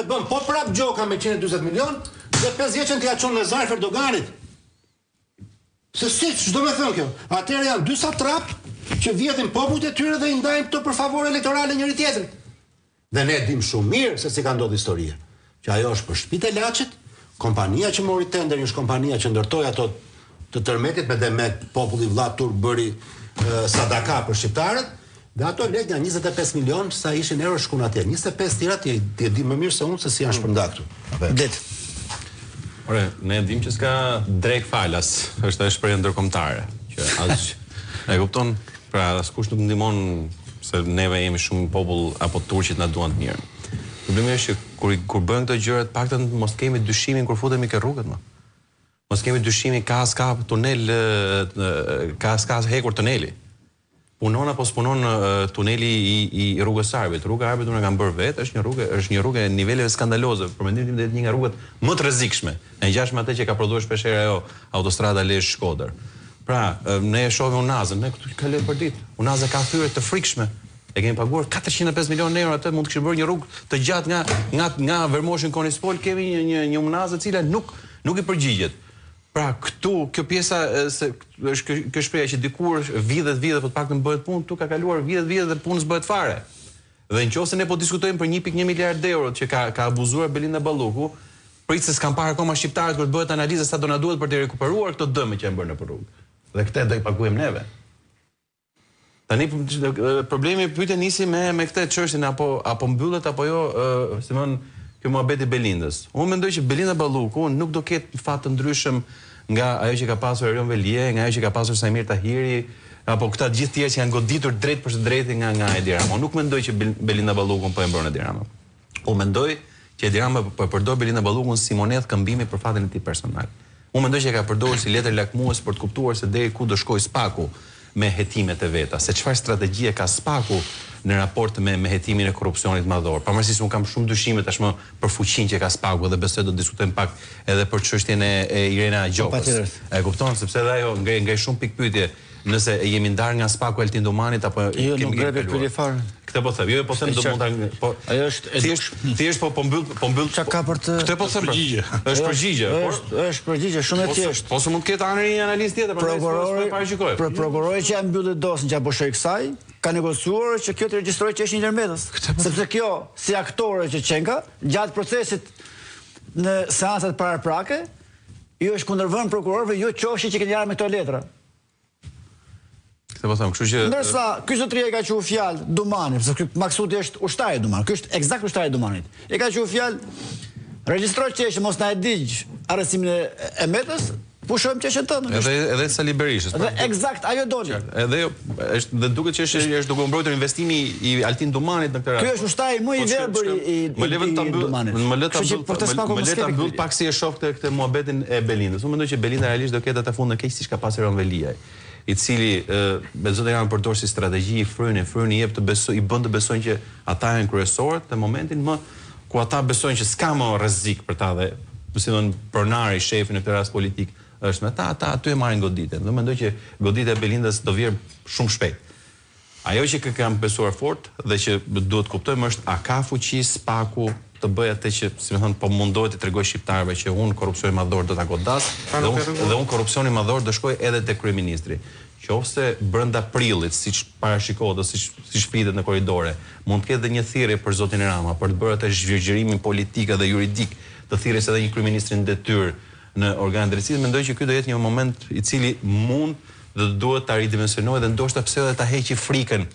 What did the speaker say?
dhe bën po prap Gjoka me 140 milion dhe 5 vjeçën t'ia çon në zarf Erdoganit. Se si, ç'do me thënë kjo? Atëherë janë dy satrap që vjedhin popujt e tyre dhe i ndajnë këto për favore elektorale njëri tjetrit. Dhe ne dim shumë mirë se si ka ndodhur historia. Që ajo është për shtëpitë e Laçit, kompania që mori tenderin është kompania që ndërtoi ato të tërmetit me Demet, populli vlla turk bëri sadaka për shqiptarët, dhe ato lek nga 25 milion sa ishin euro shkun atje. 25 tjera ti e di më mirë se unë se si janë shpërndatur. Det. Ore, ne dim që s'ka drejt falas, është e shprehje ndërkombëtare, që as e kupton, pra askush nuk ndihmon se neve jemi shumë popull apo turqit na duan të mirë. Problemi është që kur bëjnë këto gjëra të paktën mos kemi dyshimin kur futemi ke rrugët më. Mos kemi dyshimin ka tunel, ka hekur tuneli. Punon apo s'punon tuneli i rrugës Arbit. Rruga Arbit unë kam bërë vetë, është një rrugë e niveleve skandaloze, për mendimin tim një nga rrugët më të rrezikshme. E ngjashme atë që ka prodhuar shpeshherë ajo autostrada Lezhë-Shkodër. Pra, ne e shohim Unazën, ne këtu kaloj për ditë. Unaza ka thyre të frikshme. E kemi paguar 405 milionë euro atë, mund të kishim bërë një rrugë të gjatë nga Vermoshin Konispol, kemi një Unazë e cila nuk i përgjigjet. Pra, këtu, kjo pjesa, është kjo shpreha që dikur vjedhet, po të paktën bëhet punë, këtu ka kaluar vjedhet dhe punës bëhet fare. Dhe nëse ne po diskutojmë për 1.1 miliard euro që ka abuzuar Belinda Balluku, prit se s'kan parë akoma shqiptarët kur bëhet analiza sa do na duhet për të rikuperuar këto dëme që janë bërë nëpër rrugë. Dhe këtë do i paguajmë neve. Tani problemi pyetja nisi me këtë çështjen apo mbyllet apo jo, si thon kjo muhabeti Belindës. Unë mendoj që Belinda Balluku nuk do ketë fat të ndryshëm nga ajo që ka pasur Erion Velie, nga ajo që ka pasur Samir Tahiri, apo këta gjithë tjerë që janë goditur drejt për drejt nga Edi Rama. Unë nuk mendoj që Belinda Balluku po e mbron Edi Rama. Unë mendoj që Edi Rama po e përdor Belinda Ballukun si monedhë këmbimi për fatin e tij personal. Unë mendoj që e ka përdorur si letër lakmues për të kuptuar se deri ku do shkojë Spaku me hetimet e veta, se çfarë strategjie ka Spaku në raport me hetimin e korrupsionit madhor. Pavarësisht se unë kam shumë dyshime tashmë për fuqinë që ka Spaku dhe besoj do të diskutojmë pak edhe për çështjen e Irena Gjokës. E kupton sepse edhe ajo ngrej shumë pikpyetje nëse jemi ndar nga Spaku Altin Domanit apo kemi ngrepe pyetje fare. Këtë po them, jo po them do mund ta ajo është thjesht po mbyll çka ka për të këtë po them përgjigje. Është përgjigje, është përgjigje shumë e thjeshtë. Po se mund të ketë anëri një analist tjetër, për prokurori që ja mbylli dosën që apo shoj kësaj, ka negociuar që kjo të regjistrojë që është një Lermetës. Sepse kjo si aktore që Çenka gjatë procesit në seancat paraprake, ju është kundërvënë prokurorëve, ju qofshi që keni ardhur me këto letra. Ndërsa ky zotëria e ka thënë fjalë Dumani, sepse ky Maksudi është ushtari i Dumanit. Ky është eksakt ushtari i Dumanit. E ka thënë fjalë regjistroj që mos na e digj arrestimin e Metës, pushojmë çështën tënde. Edhe Sali Berishës. Dhe eksakt ajo doli. Edhe është dhe duket që është duke mbrojtur investimi i Altin Dumanit në këtë rast. Ky është ushtari më i verbër i Dumanit. Më le ta mbyll pak si e shoh këtë muhabetin e Belindës. Unë mendoj që Belinda realisht do ketë atë fund në keq siç ka pasur Erion Velia, i cili me zotë kanë përdorur si strategji fryni i jep të besoj, i bën të besojnë që ata janë kryesorët në momentin më ku ata besojnë që s'ka më rrezik për ta dhe si thon pronari shefi në këtë rast politik është me ata aty e marrin goditën. Do mendoj që goditja e Belindës do vjen shumë shpejt. Ajo që kam besuar fort dhe që duhet kuptojmë është a ka fuqi Spaku të bëj atë që, si më thënë, po mundohet të tregoj shqiptarëve që unë korrupsioni madhor do ta godas dhe unë korrupsioni madhor do shkoj edhe te kryeministri. Qofse brenda prillit, siç parashikohet ose siç flitet në korridore, mund të ketë edhe një thirrje për zotin Rama për të bërë atë zhvirgjërimin politik dhe juridik të thirrjes edhe një kryeministri në detyrë në organet drejtësisë, mendoj që ky do jetë një moment i cili mund dhe duhet ta ridimensionojë dhe ndoshta pse edhe ta heqë frikën